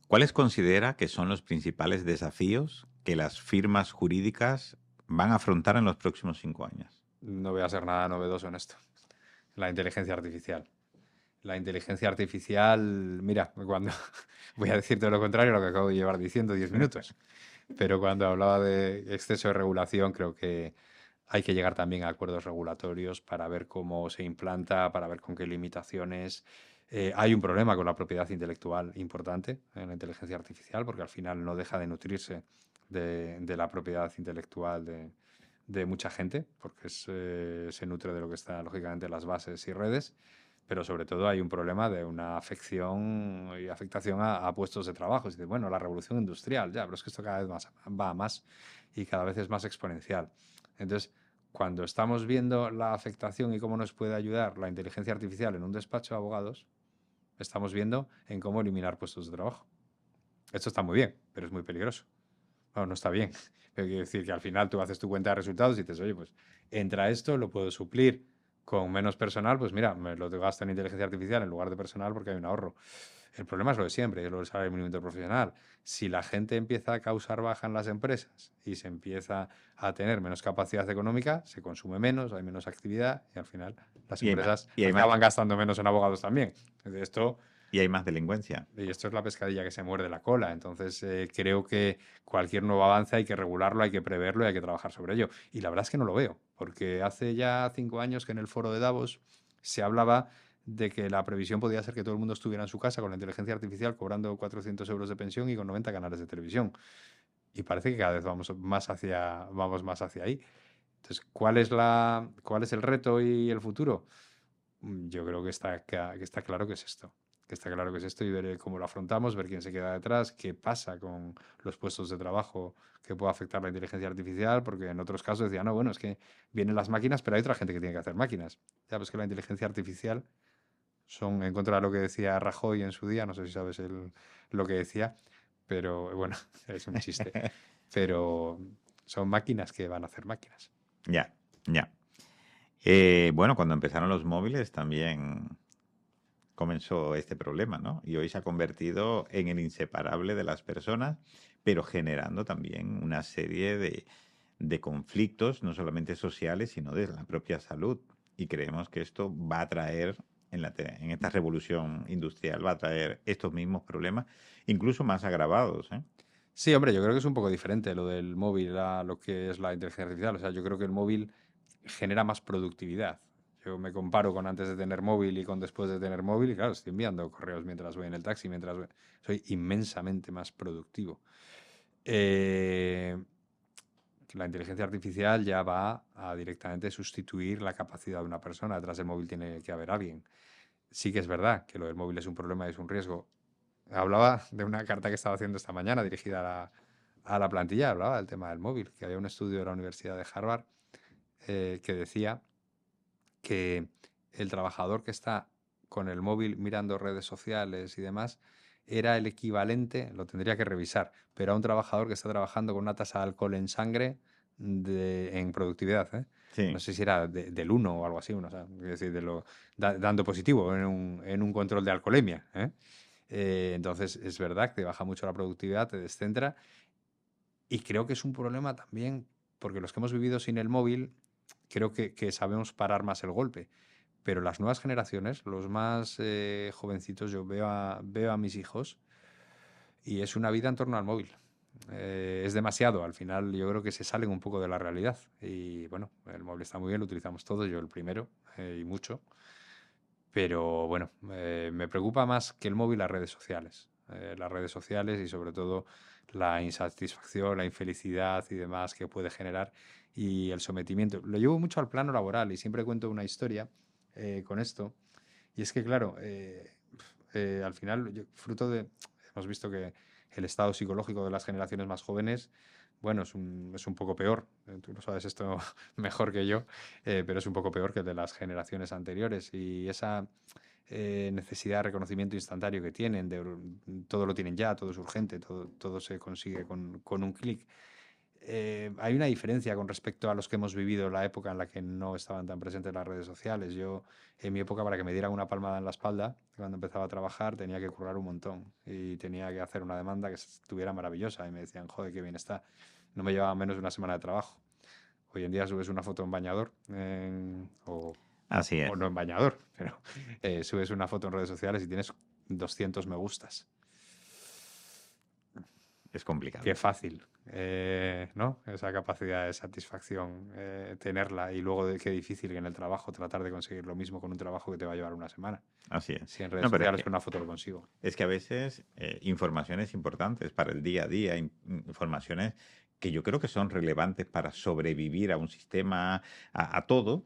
¿Cuáles considera que son los principales desafíos que las firmas jurídicas van a afrontar en los próximos 5 años? No voy a ser nada novedoso en esto. La inteligencia artificial. La inteligencia artificial, mira, cuando voy a decirte lo contrario a lo que acabo de llevar diciendo 10 minutos, pero cuando hablaba de exceso de regulación, creo que hay que llegar también a acuerdos regulatorios para ver cómo se implanta, para ver con qué limitaciones. Hay un problema con la propiedad intelectual importante en la inteligencia artificial, porque al final no deja de nutrirse de la propiedad intelectual de mucha gente, porque se nutre de lo que está lógicamente en las bases y redes, pero sobre todo hay un problema de una afección y afectación a puestos de trabajo. Es decir, bueno, la revolución industrial, ya, pero es que esto cada vez más va a más y cada vez es más exponencial. Entonces, cuando estamos viendo la afectación y cómo nos puede ayudar la inteligencia artificial en un despacho de abogados, estamos viendo en cómo eliminar puestos de trabajo. Esto está muy bien, pero es muy peligroso. No, no está bien. Pero quiero decir que al final tú haces tu cuenta de resultados y dices, oye, pues entra esto, lo puedo suplir con menos personal, pues mira, me lo gasto en inteligencia artificial en lugar de personal porque hay un ahorro. El problema es lo de siempre, es lo del salario mínimo interprofesional. Si la gente empieza a causar baja en las empresas y se empieza a tener menos capacidad económica, se consume menos, hay menos actividad y al final las empresas acaban gastando menos en abogados también. Y hay más delincuencia. Y esto es la pescadilla que se muerde la cola. Entonces, creo que cualquier nuevo avance hay que regularlo, hay que preverlo y hay que trabajar sobre ello. Y la verdad es que no lo veo, porque hace ya 5 años que en el foro de Davos se hablaba de que la previsión podía ser que todo el mundo estuviera en su casa con la inteligencia artificial cobrando 400 euros de pensión y con 90 canales de televisión. Y parece que cada vez vamos más hacia ahí. Entonces, ¿cuál es el reto y el futuro? Yo creo que está claro que es esto. Que está claro que es esto y ver cómo lo afrontamos, ver quién se queda detrás, qué pasa con los puestos de trabajo que puede afectar la inteligencia artificial, porque en otros casos decía, no, bueno, es que vienen las máquinas, pero hay otra gente que tiene que hacer máquinas. Ya pues que la inteligencia artificial son, en contra de lo que decía Rajoy en su día, no sé si sabes lo que decía, pero bueno, es un chiste, pero son máquinas que van a hacer máquinas. Ya, ya. Bueno, cuando empezaron los móviles también comenzó este problema, ¿no? Y hoy se ha convertido en el inseparable de las personas, pero generando también una serie de conflictos, no solamente sociales, sino de la propia salud. Y creemos que esto va a traer, en esta revolución industrial, va a traer estos mismos problemas, incluso más agravados, ¿eh? Sí, hombre, yo creo que es un poco diferente lo del móvil a lo que es la inteligencia artificial. O sea, yo creo que el móvil genera más productividad. Yo me comparo con antes de tener móvil y con después de tener móvil, y claro, estoy enviando correos mientras voy en el taxi, soy inmensamente más productivo. Eh, la inteligencia artificial ya va a directamente sustituir la capacidad de una persona. Detrás del móvil tiene que haber alguien. Sí que es verdad que lo del móvil es un problema, es un riesgo. Hablaba de una carta que estaba haciendo esta mañana dirigida a la plantilla, hablaba del tema del móvil, que había un estudio de la Universidad de Harvard que decía que el trabajador que está con el móvil mirando redes sociales y demás era el equivalente, lo tendría que revisar, pero a un trabajador que está trabajando con una tasa de alcohol en sangre en productividad, ¿eh? No Sí, sé si era del 1 o algo así, o sea, es decir, dando positivo en un control de alcoholemia, ¿eh? Entonces es verdad que te baja mucho la productividad, te descentra y creo que es un problema también porque los que hemos vivido sin el móvil creo que sabemos parar más el golpe. Pero las nuevas generaciones, los más jovencitos, yo veo a mis hijos y es una vida en torno al móvil. Es demasiado, al final yo creo que se salen un poco de la realidad. Y bueno, el móvil está muy bien, lo utilizamos todos, yo el primero y mucho. Pero bueno, me preocupa más que el móvil las redes sociales. Las redes sociales y sobre todo la insatisfacción, la infelicidad y demás que puede generar y el sometimiento. Lo llevo mucho al plano laboral y siempre cuento una historia con esto. Y es que, claro, al final, fruto de... Hemos visto que el estado psicológico de las generaciones más jóvenes, bueno, es un poco peor. Tú lo sabes esto mejor que yo, pero es un poco peor que el de las generaciones anteriores. Y esa necesidad de reconocimiento instantáneo que tienen, todo lo tienen ya, todo es urgente, todo se consigue con un clic. Hay una diferencia con respecto a los que hemos vivido la época en la que no estaban tan presentes las redes sociales. Yo, en mi época, para que me dieran una palmada en la espalda, cuando empezaba a trabajar, tenía que currar un montón y tenía que hacer una demanda que estuviera maravillosa. Y me decían, joder, qué bien está. No me llevaba menos de una semana de trabajo. Hoy en día subes una foto en bañador, así o es. no en bañador, pero subes una foto en redes sociales y tienes 200 me gustas. Es complicado. Qué fácil, ¿no? Esa capacidad de satisfacción, tenerla y luego qué difícil que en el trabajo tratar de conseguir lo mismo con un trabajo que te va a llevar una semana. Así es. Si en redes No, pero sociales con una foto lo consigo. es que a veces informaciones importantes para el día a día, informaciones que yo creo que son relevantes para sobrevivir a un sistema, a todo,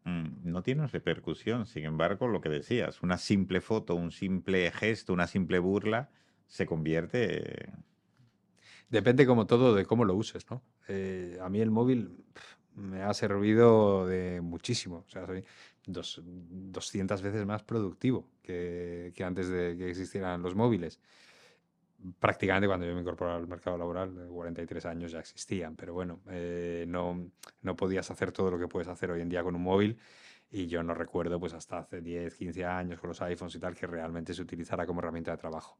no tienen repercusión. Sin embargo, lo que decías, una simple foto, un simple gesto, una simple burla, se convierte... Depende como todo de cómo lo uses, ¿no? A mí el móvil me ha servido de muchísimo. O sea, soy 200 veces más productivo que antes de que existieran los móviles. Prácticamente cuando yo me incorporé al mercado laboral, 43 años ya existían, pero bueno, no podías hacer todo lo que puedes hacer hoy en día con un móvil y yo no recuerdo pues hasta hace 10 15 años con los iPhones y tal que realmente se utilizara como herramienta de trabajo.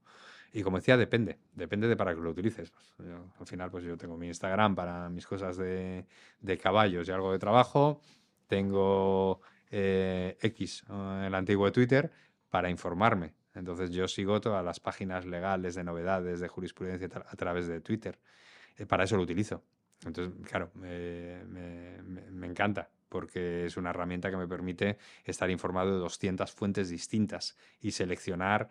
Y como decía, depende de para qué lo utilices. Pues, al final pues yo tengo mi Instagram para mis cosas de caballos y algo de trabajo, tengo X, el antiguo de Twitter, para informarme. Entonces yo sigo todas las páginas legales de novedades, de jurisprudencia a través de Twitter. Para eso lo utilizo. Entonces, claro, me encanta, porque es una herramienta que me permite estar informado de 200 fuentes distintas y seleccionar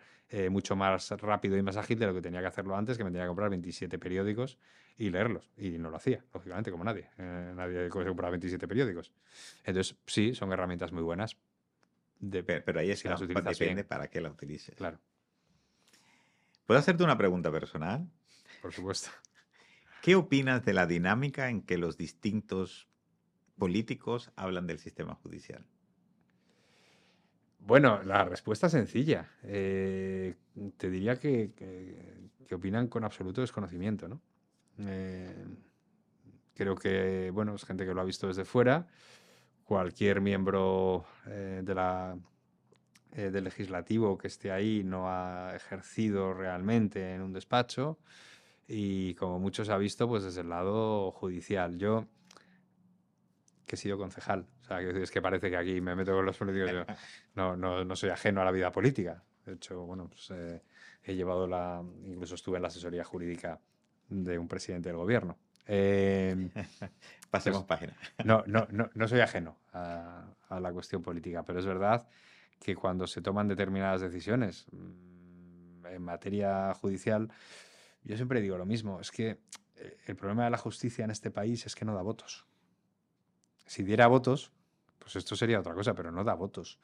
mucho más rápido y más ágil de lo que tenía que hacerlo antes, que me tenía que comprar 27 periódicos y leerlos. Y no lo hacía, lógicamente, como nadie. Nadie compra 27 periódicos. Entonces, sí, son herramientas muy buenas Pero ahí si las está, utilizas depende bien, para qué la utilices. claro, ¿Puedo hacerte una pregunta personal? por supuesto. ¿Qué opinas de la dinámica en que los distintos políticos hablan del sistema judicial? Bueno, la respuesta es sencilla. Te diría que opinan con absoluto desconocimiento, ¿no? Eh, Creo que, bueno, es gente que lo ha visto desde fuera. Cualquier miembro del legislativo que esté ahí no ha ejercido realmente en un despacho y como mucho se ha visto, pues desde el lado judicial. Yo, que he sido concejal, o sea, es que parece que aquí me meto con los políticos, yo no soy ajeno a la vida política. De hecho, bueno, pues, he llevado incluso estuve en la asesoría jurídica de un presidente del gobierno. Pasemos Entonces, página. no soy ajeno a la cuestión política, pero es verdad que cuando se toman determinadas decisiones en materia judicial, yo siempre digo lo mismo, es que el problema de la justicia en este país es que no da votos. Si diera votos, pues esto sería otra cosa, pero no da votos.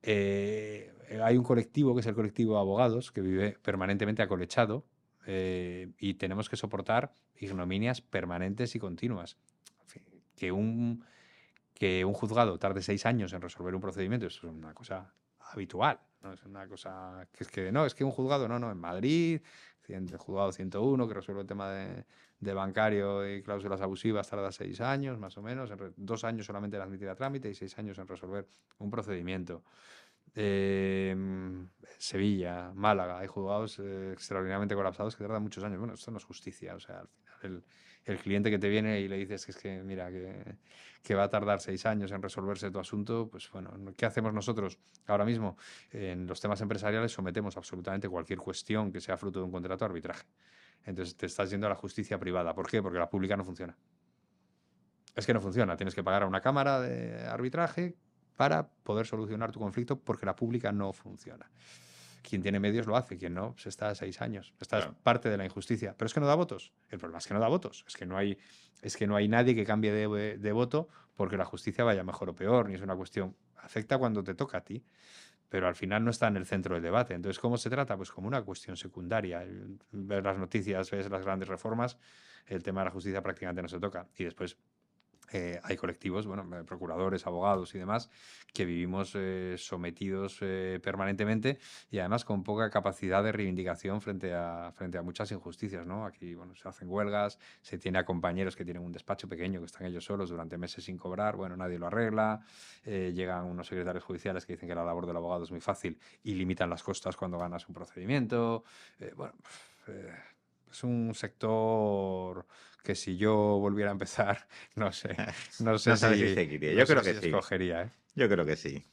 Hay un colectivo que es el colectivo de abogados que vive permanentemente acolechado y tenemos que soportar ignominias permanentes y continuas. En fin, que un juzgado tarde 6 años en resolver un procedimiento es una cosa habitual, no es una cosa es que un juzgado, no, en Madrid, el juzgado 101 que resuelve el tema de bancario y cláusulas abusivas tarda 6 años, más o menos, 2 años solamente en admitir a trámite y 6 años en resolver un procedimiento. Sevilla, Málaga, hay juzgados extraordinariamente colapsados que tardan muchos años. Bueno, esto no es justicia, o sea, al final el cliente que te viene y le dices que es que, mira, que va a tardar 6 años en resolverse tu asunto, pues bueno, ¿qué hacemos nosotros ahora mismo? En los temas empresariales sometemos absolutamente cualquier cuestión que sea fruto de un contrato a arbitraje. Entonces te estás yendo a la justicia privada. ¿Por qué? Porque la pública no funciona. Es que no funciona. Tienes que pagar a una cámara de arbitraje para poder solucionar tu conflicto porque la pública no funciona. Quien tiene medios lo hace, quien no, pues está a 6 años. Esta es Claro. parte de la injusticia. Pero es que no da votos. El problema es que no da votos. Es que no hay nadie que cambie de voto porque la justicia vaya mejor o peor, ni es una cuestión. Afecta cuando te toca a ti, pero al final no está en el centro del debate. Entonces, ¿cómo se trata? Pues como una cuestión secundaria. Ves las noticias, ves las grandes reformas, el tema de la justicia prácticamente no se toca. Y después hay colectivos, bueno, procuradores, abogados y demás, que vivimos sometidos permanentemente y además con poca capacidad de reivindicación frente a muchas injusticias, ¿no? Aquí, bueno, se hacen huelgas, se tiene a compañeros que tienen un despacho pequeño, que están ellos solos durante meses sin cobrar, bueno, nadie lo arregla, llegan unos secretarios judiciales que dicen que la labor del abogado es muy fácil y limitan las costas cuando ganas un procedimiento, bueno, es un sector que si yo volviera a empezar, no sé, no sé No sabes si si, seguiría. no Yo sé creo si que sí. escogería, ¿eh? Yo creo que sí.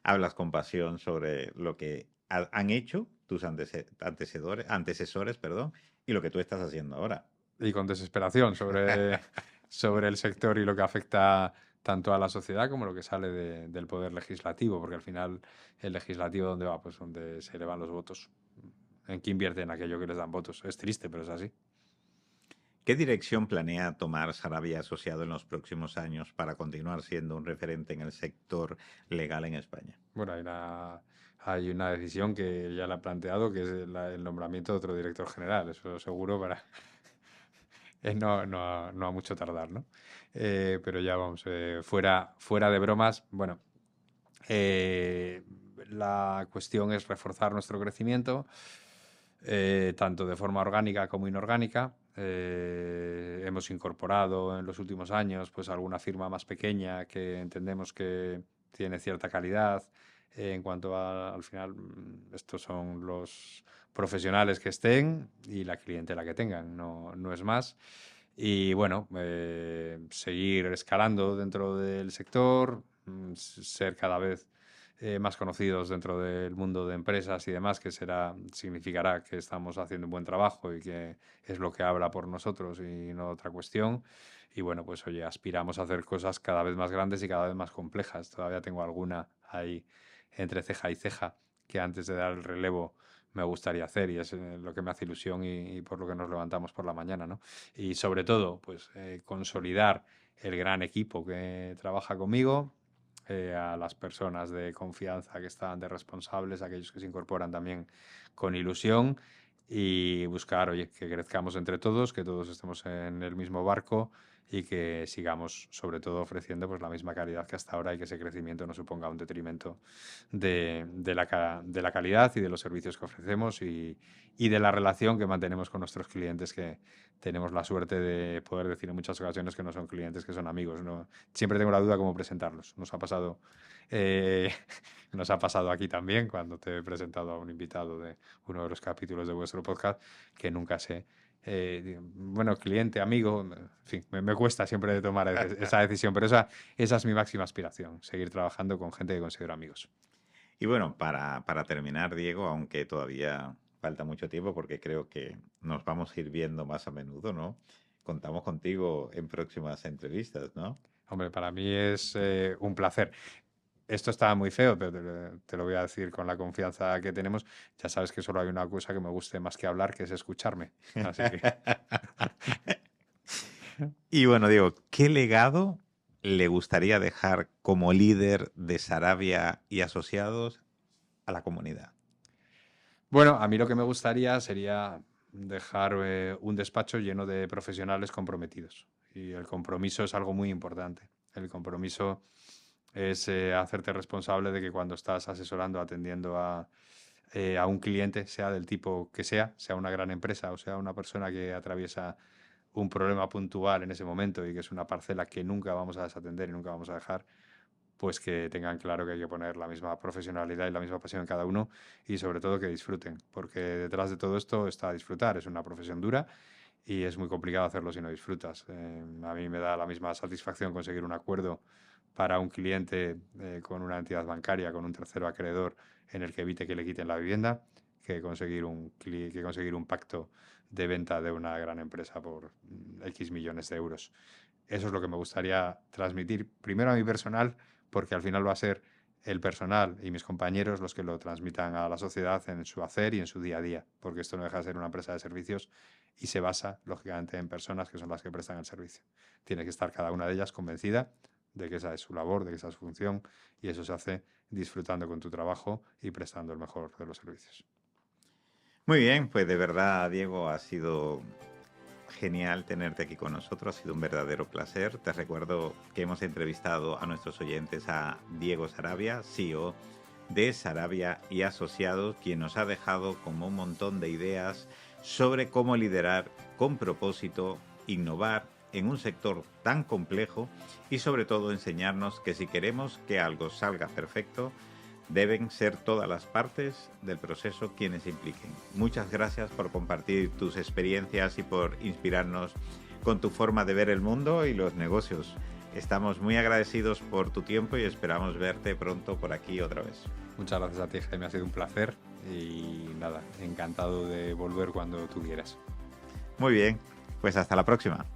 Hablas con pasión sobre lo que han hecho tus antecesores, perdón, y lo que tú estás haciendo ahora. Y con desesperación sobre el sector y lo que afecta tanto a la sociedad como lo que sale del poder legislativo, porque al final el legislativo, ¿dónde va? Pues donde se le van los votos. ¿En qué invierten aquello que les dan votos? Es triste, pero es así. ¿Qué dirección planea tomar Sarabia Asociado en los próximos años para continuar siendo un referente en el sector legal en España? Bueno, hay una decisión que ya la he planteado, que es el nombramiento de otro director general, eso seguro para no a mucho tardar, ¿no? Pero ya vamos, fuera de bromas, bueno, eh, la cuestión es reforzar nuestro crecimiento, tanto de forma orgánica como inorgánica. Hemos incorporado en los últimos años pues alguna firma más pequeña que entendemos que tiene cierta calidad en cuanto al final estos son los profesionales que estén y la clientela que tengan, no es más. Y bueno, seguir escalando dentro del sector, ser cada vez más conocidos dentro del mundo de empresas y demás, que significará que estamos haciendo un buen trabajo y que es lo que habla por nosotros y no otra cuestión. Y bueno, pues oye, aspiramos a hacer cosas cada vez más grandes y cada vez más complejas. Todavía tengo alguna ahí entre ceja y ceja que antes de dar el relevo me gustaría hacer, y es lo que me hace ilusión y por lo que nos levantamos por la mañana, ¿no? Y sobre todo, pues consolidar el gran equipo que trabaja conmigo, a las personas de confianza que están de responsables, aquellos que se incorporan también con ilusión, y buscar, oye, que crezcamos entre todos, que todos estemos en el mismo barco y que sigamos sobre todo ofreciendo pues la misma calidad que hasta ahora, y que ese crecimiento no suponga un detrimento de la calidad y de los servicios que ofrecemos, y de la relación que mantenemos con nuestros clientes, que tenemos la suerte de poder decir en muchas ocasiones que no son clientes, que son amigos, ¿no? Siempre tengo la duda cómo presentarlos. Eh, nos ha pasado aquí también, cuando te he presentado a un invitado de uno de los capítulos de vuestro podcast, que nunca sé, bueno, cliente, amigo, en fin, me cuesta siempre tomar esa decisión, pero esa es mi máxima aspiración, seguir trabajando con gente que considero amigos. Y bueno, para terminar, Diego, aunque todavía falta mucho tiempo porque creo que nos vamos a ir viendo más a menudo, ¿no? Contamos contigo en próximas entrevistas, ¿no? Hombre, para mí es un placer. Esto está muy feo, pero te lo voy a decir con la confianza que tenemos. Ya sabes que solo hay una cosa que me guste más que hablar, que es escucharme. Así que Y bueno, Diego, ¿qué legado le gustaría dejar como líder de Sarabia y Asociados a la comunidad? bueno, a mí lo que me gustaría sería dejar un despacho lleno de profesionales comprometidos. Y el compromiso es algo muy importante. El compromiso es hacerte responsable de que cuando estás asesorando, atendiendo a un cliente, sea del tipo que sea una gran empresa o sea una persona que atraviesa un problema puntual en ese momento y que es una parcela que nunca vamos a desatender y nunca vamos a dejar, pues que tengan claro que hay que poner la misma profesionalidad y la misma pasión en cada uno, y sobre todo que disfruten, porque detrás de todo esto está disfrutar. Es una profesión dura y es muy complicado hacerlo si no disfrutas. A mí me da la misma satisfacción conseguir un acuerdo para un cliente con una entidad bancaria, con un tercero acreedor, en el que evite que le quiten la vivienda, que conseguir un pacto de venta de una gran empresa por X millones de euros. Eso es lo que me gustaría transmitir primero a mi personal, porque al final va a ser el personal y mis compañeros los que lo transmitan a la sociedad en su hacer y en su día a día, porque esto no deja de ser una empresa de servicios y se basa, lógicamente, en personas que son las que prestan el servicio. Tiene que estar cada una de ellas convencida de que esa es su labor, de que esa es su función, y eso se hace disfrutando con tu trabajo y prestando el mejor de los servicios. Muy bien, pues de verdad, Diego, ha sido genial tenerte aquí con nosotros, ha sido un verdadero placer. Te recuerdo que hemos entrevistado a nuestros oyentes a Diego Sarabia, CEO de Sarabia y Asociados, quien nos ha dejado como un montón de ideas sobre cómo liderar con propósito, innovar en un sector tan complejo y sobre todo enseñarnos que si queremos que algo salga perfecto, deben ser todas las partes del proceso quienes se impliquen. Muchas gracias por compartir tus experiencias y por inspirarnos con tu forma de ver el mundo y los negocios. Estamos muy agradecidos por tu tiempo y esperamos verte pronto por aquí otra vez. Muchas gracias a ti, Jaime, ha sido un placer y nada, encantado de volver cuando tú quieras. Muy bien, pues hasta la próxima.